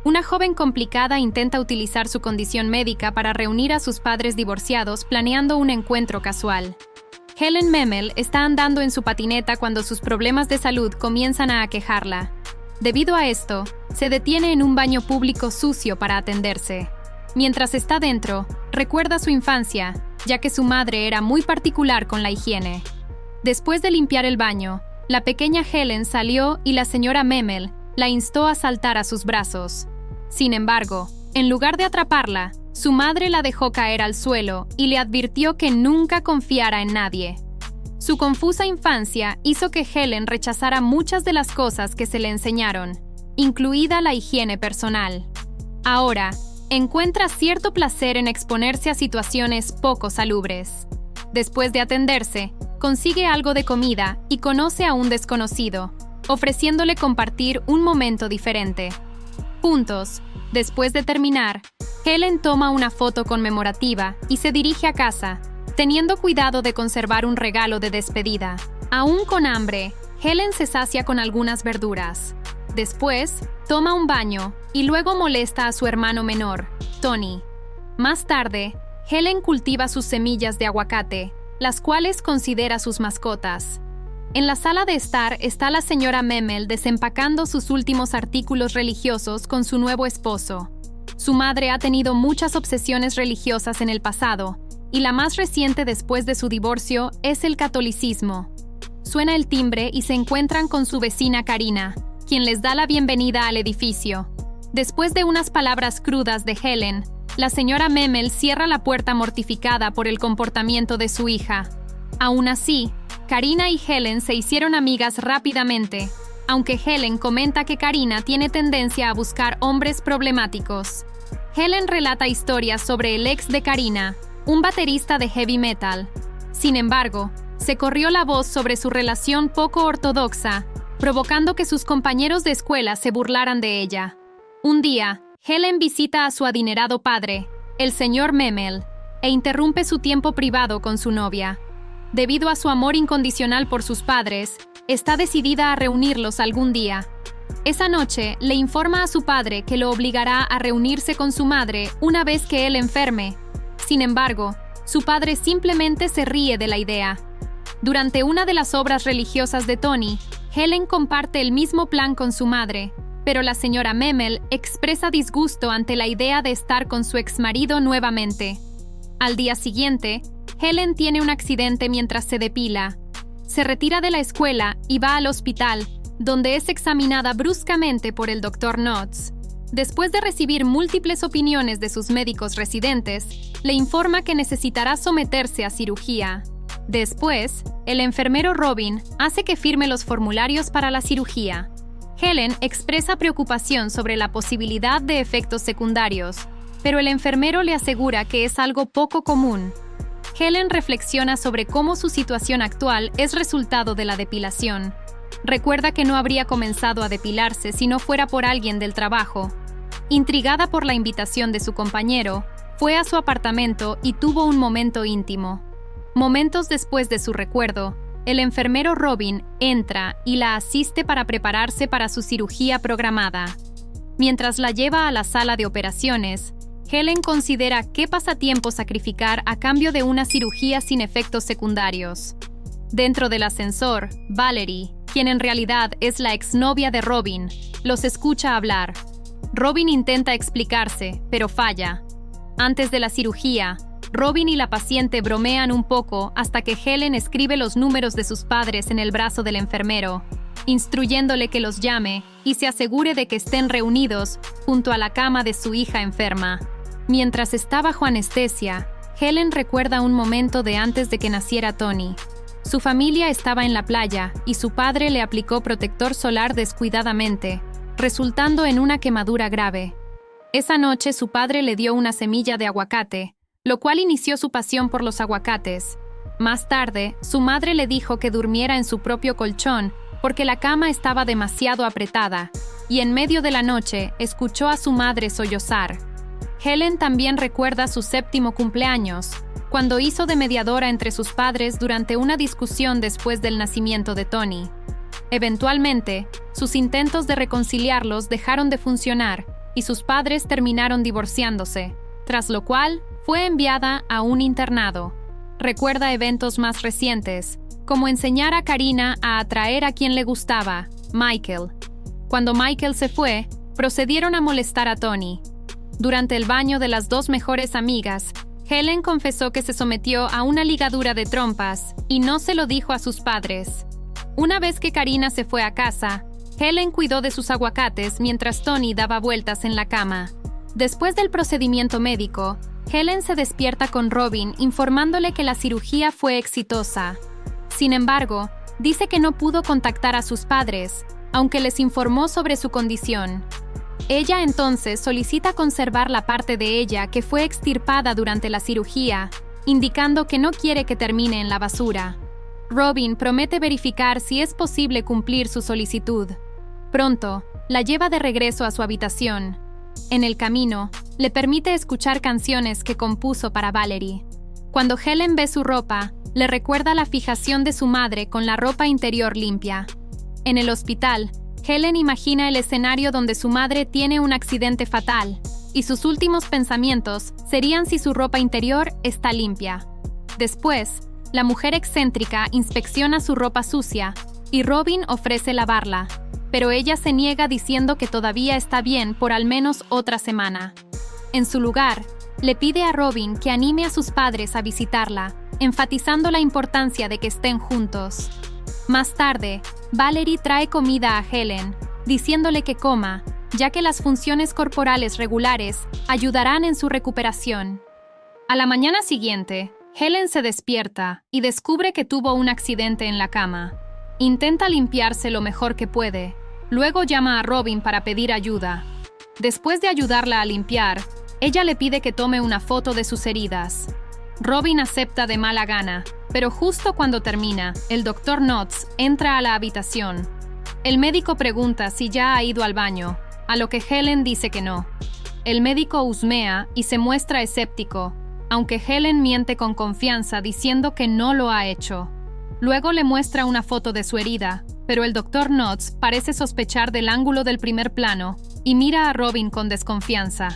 Una joven complicada intenta utilizar su condición médica para reunir a sus padres divorciados planeando un encuentro casual. Helen Memel está andando en su patineta cuando sus problemas de salud comienzan a aquejarla. Debido a esto, se detiene en un baño público sucio para atenderse. Mientras está dentro, recuerda su infancia, ya que su madre era muy particular con la higiene. Después de limpiar el baño, la pequeña Helen salió y la señora Memel la instó a saltar a sus brazos. Sin embargo, en lugar de atraparla, su madre la dejó caer al suelo y le advirtió que nunca confiara en nadie. Su confusa infancia hizo que Helen rechazara muchas de las cosas que se le enseñaron, incluida la higiene personal. Ahora, encuentra cierto placer en exponerse a situaciones poco salubres. Después de atenderse, consigue algo de comida y conoce a un desconocido, ofreciéndole compartir un momento diferente. Juntos, después de terminar, Helen toma una foto conmemorativa y se dirige a casa, teniendo cuidado de conservar un regalo de despedida. Aún con hambre, Helen se sacia con algunas verduras. Después, toma un baño y luego molesta a su hermano menor, Tony. Más tarde, Helen cultiva sus semillas de aguacate, las cuales considera sus mascotas. En la sala de estar está la señora Memel desempacando sus últimos artículos religiosos con su nuevo esposo. Su madre ha tenido muchas obsesiones religiosas en el pasado, y la más reciente después de su divorcio es el catolicismo. Suena el timbre y se encuentran con su vecina Karina, quien les da la bienvenida al edificio. Después de unas palabras crudas de Helen, la señora Memel cierra la puerta mortificada por el comportamiento de su hija. Aún así, Karina y Helen se hicieron amigas rápidamente, aunque Helen comenta que Karina tiene tendencia a buscar hombres problemáticos. Helen relata historias sobre el ex de Karina, un baterista de heavy metal. Sin embargo, se corrió la voz sobre su relación poco ortodoxa, provocando que sus compañeros de escuela se burlaran de ella. Un día, Helen visita a su adinerado padre, el señor Memel, e interrumpe su tiempo privado con su novia. Debido a su amor incondicional por sus padres, está decidida a reunirlos algún día. Esa noche, le informa a su padre que lo obligará a reunirse con su madre una vez que él enferme. Sin embargo, su padre simplemente se ríe de la idea. Durante una de las obras religiosas de Tony, Helen comparte el mismo plan con su madre, pero la señora Memel expresa disgusto ante la idea de estar con su exmarido nuevamente. Al día siguiente, Helen tiene un accidente mientras se depila. Se retira de la escuela y va al hospital, donde es examinada bruscamente por el Dr. Knotts. Después de recibir múltiples opiniones de sus médicos residentes, le informa que necesitará someterse a cirugía. Después, el enfermero Robin hace que firme los formularios para la cirugía. Helen expresa preocupación sobre la posibilidad de efectos secundarios, pero el enfermero le asegura que es algo poco común. Helen reflexiona sobre cómo su situación actual es resultado de la depilación. Recuerda que no habría comenzado a depilarse si no fuera por alguien del trabajo. Intrigada por la invitación de su compañero, fue a su apartamento y tuvo un momento íntimo. Momentos después de su recuerdo, el enfermero Robin entra y la asiste para prepararse para su cirugía programada. Mientras la lleva a la sala de operaciones, Helen considera qué pasatiempo sacrificar a cambio de una cirugía sin efectos secundarios. Dentro del ascensor, Valerie, quien en realidad es la exnovia de Robin, los escucha hablar. Robin intenta explicarse, pero falla. Antes de la cirugía, Robin y la paciente bromean un poco hasta que Helen escribe los números de sus padres en el brazo del enfermero, instruyéndole que los llame y se asegure de que estén reunidos junto a la cama de su hija enferma. Mientras está bajo anestesia, Helen recuerda un momento de antes de que naciera Tony. Su familia estaba en la playa y su padre le aplicó protector solar descuidadamente, resultando en una quemadura grave. Esa noche su padre le dio una semilla de aguacate, lo cual inició su pasión por los aguacates. Más tarde, su madre le dijo que durmiera en su propio colchón porque la cama estaba demasiado apretada, y en medio de la noche escuchó a su madre sollozar. Helen también recuerda su 7º cumpleaños, cuando hizo de mediadora entre sus padres durante una discusión después del nacimiento de Tony. Eventualmente, sus intentos de reconciliarlos dejaron de funcionar y sus padres terminaron divorciándose, tras lo cual fue enviada a un internado. Recuerda eventos más recientes, como enseñar a Karina a atraer a quien le gustaba, Michael. Cuando Michael se fue, procedieron a molestar a Tony. Durante el baño de las dos mejores amigas, Helen confesó que se sometió a una ligadura de trompas y no se lo dijo a sus padres. Una vez que Karina se fue a casa, Helen cuidó de sus aguacates mientras Tony daba vueltas en la cama. Después del procedimiento médico, Helen se despierta con Robin informándole que la cirugía fue exitosa. Sin embargo, dice que no pudo contactar a sus padres, aunque les informó sobre su condición. Ella entonces solicita conservar la parte de ella que fue extirpada durante la cirugía, indicando que no quiere que termine en la basura. Robin promete verificar si es posible cumplir su solicitud. Pronto, la lleva de regreso a su habitación. En el camino, le permite escuchar canciones que compuso para Valerie. Cuando Helen ve su ropa, le recuerda la fijación de su madre con la ropa interior limpia. En el hospital, Helen imagina el escenario donde su madre tiene un accidente fatal, y sus últimos pensamientos serían si su ropa interior está limpia. Después, la mujer excéntrica inspecciona su ropa sucia, y Robin ofrece lavarla, pero ella se niega diciendo que todavía está bien por al menos otra semana. En su lugar, le pide a Robin que anime a sus padres a visitarla, enfatizando la importancia de que estén juntos. Más tarde, Valerie trae comida a Helen, diciéndole que coma, ya que las funciones corporales regulares ayudarán en su recuperación. A la mañana siguiente, Helen se despierta y descubre que tuvo un accidente en la cama. Intenta limpiarse lo mejor que puede, luego llama a Robin para pedir ayuda. Después de ayudarla a limpiar, ella le pide que tome una foto de sus heridas. Robin acepta de mala gana, pero justo cuando termina, el Dr. Knotts entra a la habitación. El médico pregunta si ya ha ido al baño, a lo que Helen dice que no. El médico husmea y se muestra escéptico, aunque Helen miente con confianza diciendo que no lo ha hecho. Luego le muestra una foto de su herida, pero el Dr. Knotts parece sospechar del ángulo del primer plano y mira a Robin con desconfianza.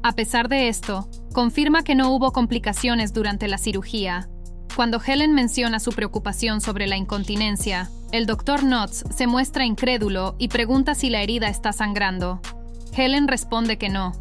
A pesar de esto, confirma que no hubo complicaciones durante la cirugía. Cuando Helen menciona su preocupación sobre la incontinencia, el Dr. Knotts se muestra incrédulo y pregunta si la herida está sangrando. Helen responde que no.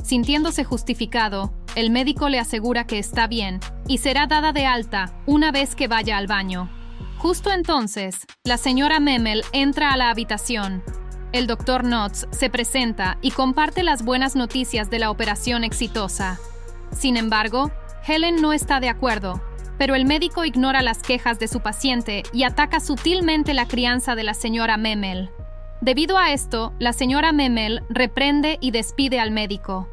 Sintiéndose justificado, el médico le asegura que está bien y será dada de alta una vez que vaya al baño. Justo entonces, la señora Memel entra a la habitación. El Dr. Knotts se presenta y comparte las buenas noticias de la operación exitosa. Sin embargo, Helen no está de acuerdo, pero el médico ignora las quejas de su paciente y ataca sutilmente la crianza de la señora Memel. Debido a esto, la señora Memel reprende y despide al médico.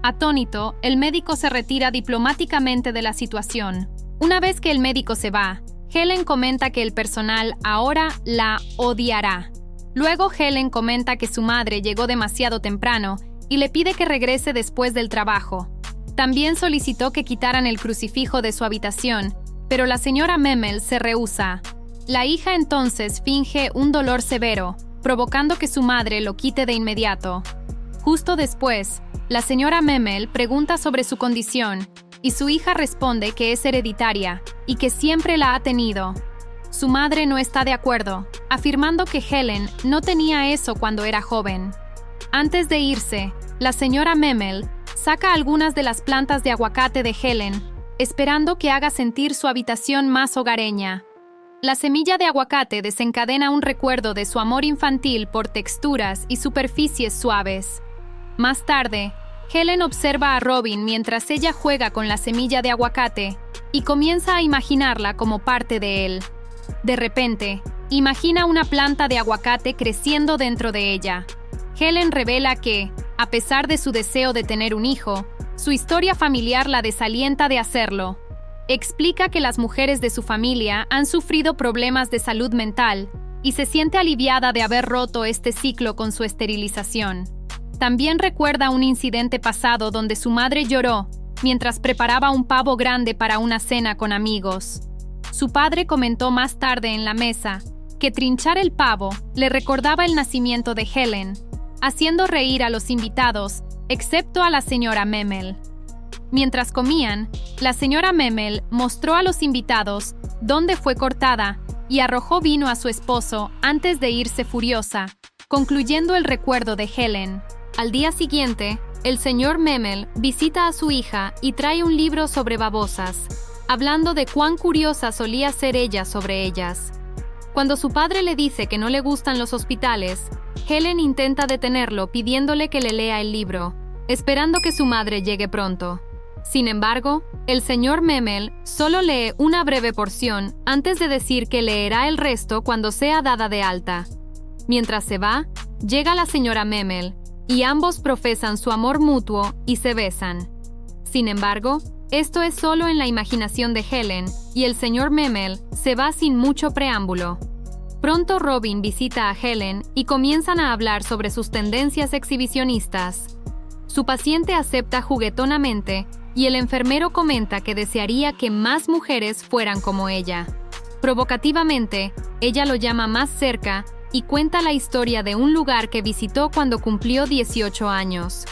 Atónito, el médico se retira diplomáticamente de la situación. Una vez que el médico se va, Helen comenta que el personal ahora la odiará. Luego Helen comenta que su madre llegó demasiado temprano y le pide que regrese después del trabajo. También solicitó que quitaran el crucifijo de su habitación, pero la señora Memel se rehúsa. La hija entonces finge un dolor severo, provocando que su madre lo quite de inmediato. Justo después, la señora Memel pregunta sobre su condición y su hija responde que es hereditaria y que siempre la ha tenido. Su madre no está de acuerdo, afirmando que Helen no tenía eso cuando era joven. Antes de irse, la señora Memel saca algunas de las plantas de aguacate de Helen, esperando que haga sentir su habitación más hogareña. La semilla de aguacate desencadena un recuerdo de su amor infantil por texturas y superficies suaves. Más tarde, Helen observa a Robin mientras ella juega con la semilla de aguacate y comienza a imaginarla como parte de él. De repente, imagina una planta de aguacate creciendo dentro de ella. Helen revela que, a pesar de su deseo de tener un hijo, su historia familiar la desalienta de hacerlo. Explica que las mujeres de su familia han sufrido problemas de salud mental y se siente aliviada de haber roto este ciclo con su esterilización. También recuerda un incidente pasado donde su madre lloró mientras preparaba un pavo grande para una cena con amigos. Su padre comentó más tarde en la mesa que trinchar el pavo le recordaba el nacimiento de Helen. haciendo reír a los invitados, excepto a la señora Memel. Mientras comían, la señora Memel mostró a los invitados dónde fue cortada y arrojó vino a su esposo antes de irse furiosa, concluyendo el recuerdo de Helen. Al día siguiente, el señor Memel visita a su hija y trae un libro sobre babosas, hablando de cuán curiosa solía ser ella sobre ellas. Cuando su padre le dice que no le gustan los hospitales, Helen intenta detenerlo pidiéndole que le lea el libro, esperando que su madre llegue pronto. Sin embargo, el señor Memel solo lee una breve porción antes de decir que leerá el resto cuando sea dada de alta. Mientras se va, llega la señora Memel, y ambos profesan su amor mutuo y se besan. Sin embargo, esto es solo en la imaginación de Helen, y el señor Memel se va sin mucho preámbulo. Pronto Robin visita a Helen y comienzan a hablar sobre sus tendencias exhibicionistas. Su paciente acepta juguetonamente y el enfermero comenta que desearía que más mujeres fueran como ella. Provocativamente, ella lo llama más cerca y cuenta la historia de un lugar que visitó cuando cumplió 18 años.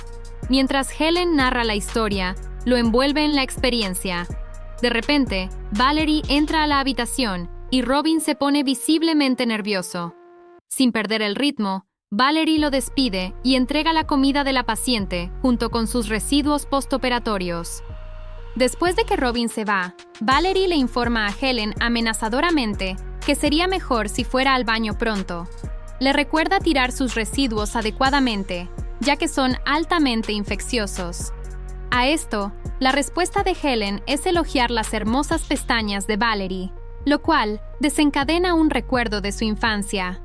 Mientras Helen narra la historia, lo envuelve en la experiencia. De repente, Valerie entra a la habitación y Robin se pone visiblemente nervioso. Sin perder el ritmo, Valerie lo despide y entrega la comida de la paciente junto con sus residuos postoperatorios. Después de que Robin se va, Valerie le informa a Helen amenazadoramente que sería mejor si fuera al baño pronto. Le recuerda tirar sus residuos adecuadamente, ya que son altamente infecciosos. A esto, la respuesta de Helen es elogiar las hermosas pestañas de Valerie, lo cual desencadena un recuerdo de su infancia.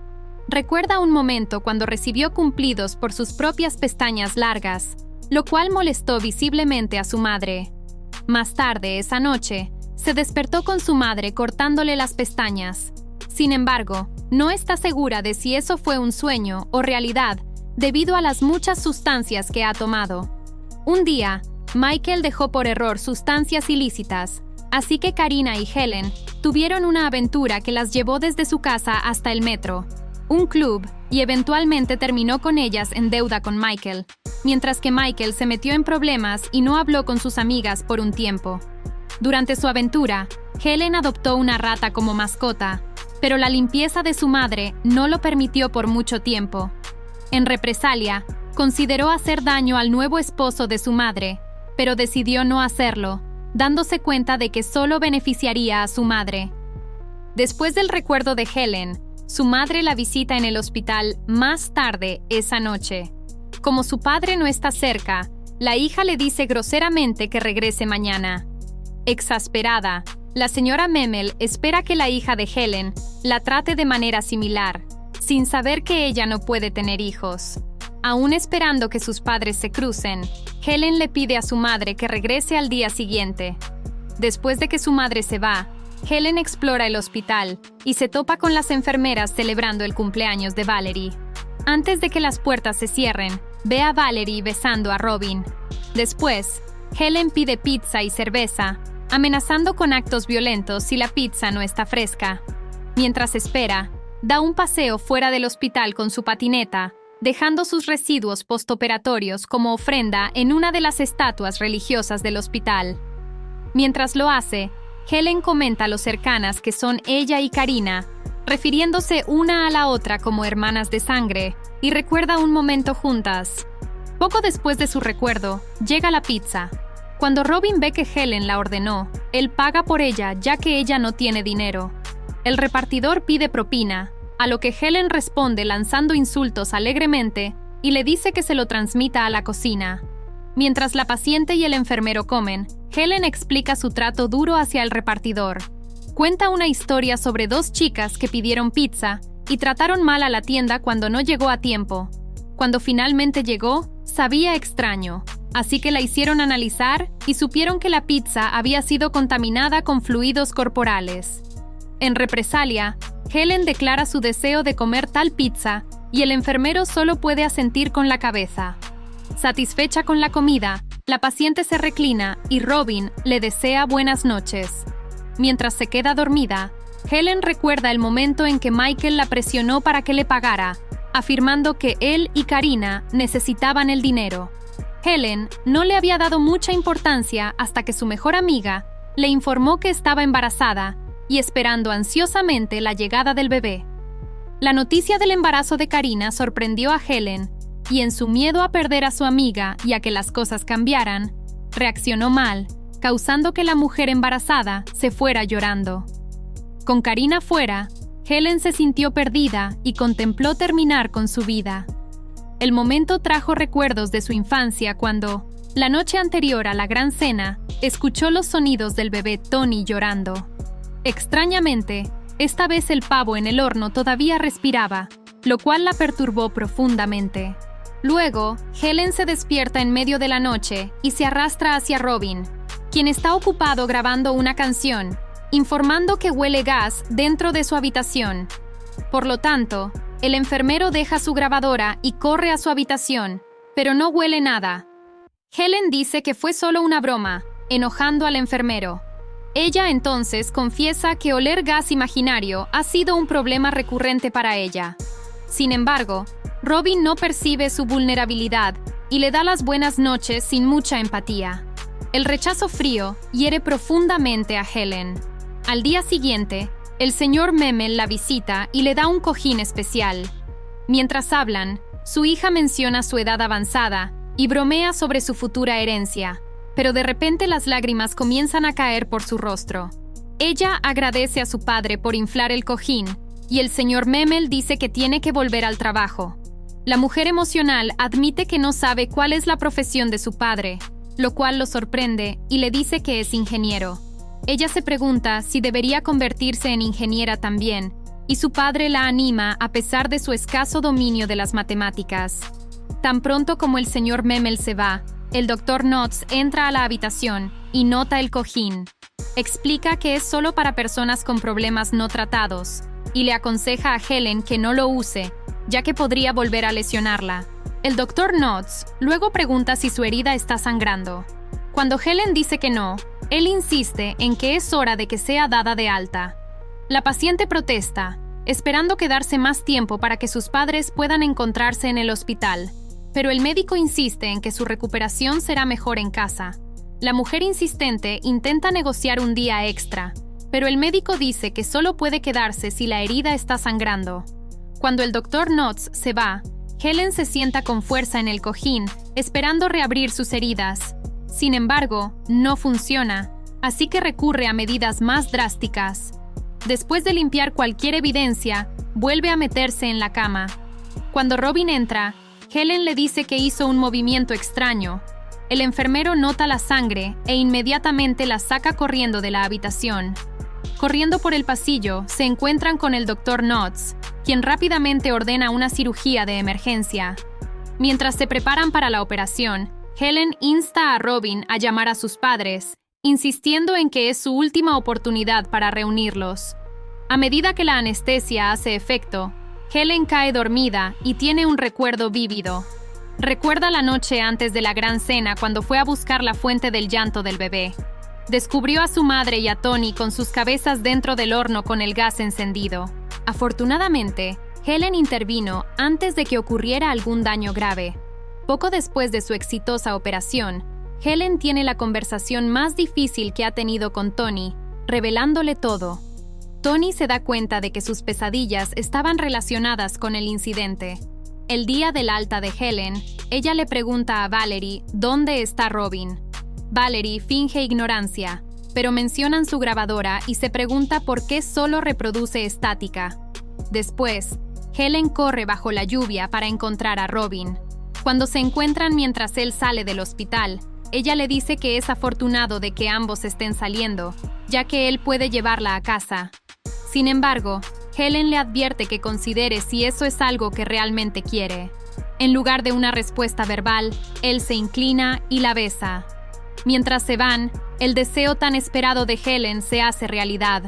Recuerda un momento cuando recibió cumplidos por sus propias pestañas largas, lo cual molestó visiblemente a su madre. Más tarde esa noche, se despertó con su madre cortándole las pestañas. Sin embargo, no está segura de si eso fue un sueño o realidad debido a las muchas sustancias que ha tomado. Un día, Michael dejó por error sustancias ilícitas, así que Karina y Helen tuvieron una aventura que las llevó desde su casa hasta el metro, un club, y eventualmente terminó con ellas en deuda con Michael, mientras que Michael se metió en problemas y no habló con sus amigas por un tiempo. Durante su aventura, Helen adoptó una rata como mascota, pero la limpieza de su madre no lo permitió por mucho tiempo. En represalia, consideró hacer daño al nuevo esposo de su madre, pero decidió no hacerlo, dándose cuenta de que solo beneficiaría a su madre. Después del recuerdo de Helen, su madre la visita en el hospital más tarde esa noche. Como su padre no está cerca, la hija le dice groseramente que regrese mañana. Exasperada, la señora Memel espera que la hija de Helen la trate de manera similar, sin saber que ella no puede tener hijos. Aún esperando que sus padres se crucen, Helen le pide a su madre que regrese al día siguiente. Después de que su madre se va, Helen explora el hospital y se topa con las enfermeras celebrando el cumpleaños de Valerie. Antes de que las puertas se cierren, ve a Valerie besando a Robin. Después, Helen pide pizza y cerveza, amenazando con actos violentos si la pizza no está fresca. Mientras espera, da un paseo fuera del hospital con su patineta, dejando sus residuos postoperatorios como ofrenda en una de las estatuas religiosas del hospital. Mientras lo hace, Helen comenta lo cercanas que son ella y Karina, refiriéndose una a la otra como hermanas de sangre, y recuerda un momento juntas. Poco después de su recuerdo, llega la pizza. Cuando Robin ve que Helen la ordenó, él paga por ella ya que ella no tiene dinero. El repartidor pide propina, a lo que Helen responde lanzando insultos alegremente y le dice que se lo transmita a la cocina. Mientras la paciente y el enfermero comen, Helen explica su trato duro hacia el repartidor. Cuenta una historia sobre dos chicas que pidieron pizza y trataron mal a la tienda cuando no llegó a tiempo. Cuando finalmente llegó, sabía extraño, así que la hicieron analizar y supieron que la pizza había sido contaminada con fluidos corporales. En represalia, Helen declara su deseo de comer tal pizza y el enfermero solo puede asentir con la cabeza. Satisfecha con la comida, la paciente se reclina y Robin le desea buenas noches. Mientras se queda dormida, Helen recuerda el momento en que Michael la presionó para que le pagara, afirmando que él y Karina necesitaban el dinero. Helen no le había dado mucha importancia hasta que su mejor amiga le informó que estaba embarazada y esperando ansiosamente la llegada del bebé. La noticia del embarazo de Karina sorprendió a Helen y en su miedo a perder a su amiga y a que las cosas cambiaran, reaccionó mal, causando que la mujer embarazada se fuera llorando. Con Karina fuera, Helen se sintió perdida y contempló terminar con su vida. El momento trajo recuerdos de su infancia cuando, la noche anterior a la gran cena, escuchó los sonidos del bebé Tony llorando. Extrañamente, esta vez el pavo en el horno todavía respiraba, lo cual la perturbó profundamente. Luego, Helen se despierta en medio de la noche y se arrastra hacia Robin, quien está ocupado grabando una canción, informando que huele gas dentro de su habitación. Por lo tanto, el enfermero deja su grabadora y corre a su habitación, pero no huele nada. Helen dice que fue solo una broma, enojando al enfermero. Ella entonces confiesa que oler gas imaginario ha sido un problema recurrente para ella. Sin embargo, Robin no percibe su vulnerabilidad y le da las buenas noches sin mucha empatía. El rechazo frío hiere profundamente a Helen. Al día siguiente, el señor Memel la visita y le da un cojín especial. Mientras hablan, su hija menciona su edad avanzada y bromea sobre su futura herencia, pero de repente las lágrimas comienzan a caer por su rostro. Ella agradece a su padre por inflar el cojín y el señor Memel dice que tiene que volver al trabajo. La mujer emocional admite que no sabe cuál es la profesión de su padre, lo cual lo sorprende y le dice que es ingeniero. Ella se pregunta si debería convertirse en ingeniera también, y su padre la anima a pesar de su escaso dominio de las matemáticas. Tan pronto como el señor Memel se va, el Dr. Knotts entra a la habitación y nota el cojín. Explica que es solo para personas con problemas no tratados, y le aconseja a Helen que no lo use, ya que podría volver a lesionarla. El Dr. Knotts luego pregunta si su herida está sangrando. Cuando Helen dice que no, él insiste en que es hora de que sea dada de alta. La paciente protesta, esperando quedarse más tiempo para que sus padres puedan encontrarse en el hospital, pero el médico insiste en que su recuperación será mejor en casa. La mujer insistente intenta negociar un día extra, pero el médico dice que solo puede quedarse si la herida está sangrando. Cuando el Dr. Knotts se va, Helen se sienta con fuerza en el cojín, esperando reabrir sus heridas. Sin embargo, no funciona, así que recurre a medidas más drásticas. Después de limpiar cualquier evidencia, vuelve a meterse en la cama. Cuando Robin entra, Helen le dice que hizo un movimiento extraño. El enfermero nota la sangre e inmediatamente la saca corriendo de la habitación. Corriendo por el pasillo, se encuentran con el Dr. Knotts, quien rápidamente ordena una cirugía de emergencia. Mientras se preparan para la operación, Helen insta a Robin a llamar a sus padres, insistiendo en que es su última oportunidad para reunirlos. A medida que la anestesia hace efecto, Helen cae dormida y tiene un recuerdo vívido. Recuerda la noche antes de la gran cena cuando fue a buscar la fuente del llanto del bebé. Descubrió a su madre y a Tony con sus cabezas dentro del horno con el gas encendido. Afortunadamente, Helen intervino antes de que ocurriera algún daño grave. Poco después de su exitosa operación, Helen tiene la conversación más difícil que ha tenido con Tony, revelándole todo. Tony se da cuenta de que sus pesadillas estaban relacionadas con el incidente. El día del alta de Helen, ella le pregunta a Valerie dónde está Robin. Valerie finge ignorancia, pero mencionan su grabadora y se pregunta por qué solo reproduce estática. Después, Helen corre bajo la lluvia para encontrar a Robin. Cuando se encuentran mientras él sale del hospital, ella le dice que es afortunado de que ambos estén saliendo, ya que él puede llevarla a casa. Sin embargo, Helen le advierte que considere si eso es algo que realmente quiere. En lugar de una respuesta verbal, él se inclina y la besa. Mientras se van, el deseo tan esperado de Helen se hace realidad.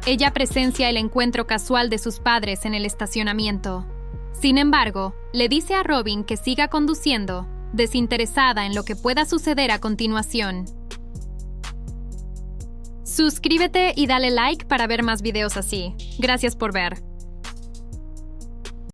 Ella presencia el encuentro casual de sus padres en el estacionamiento. Sin embargo, le dice a Robin que siga conduciendo, desinteresada en lo que pueda suceder a continuación. Suscríbete y dale like para ver más videos así. Gracias por ver.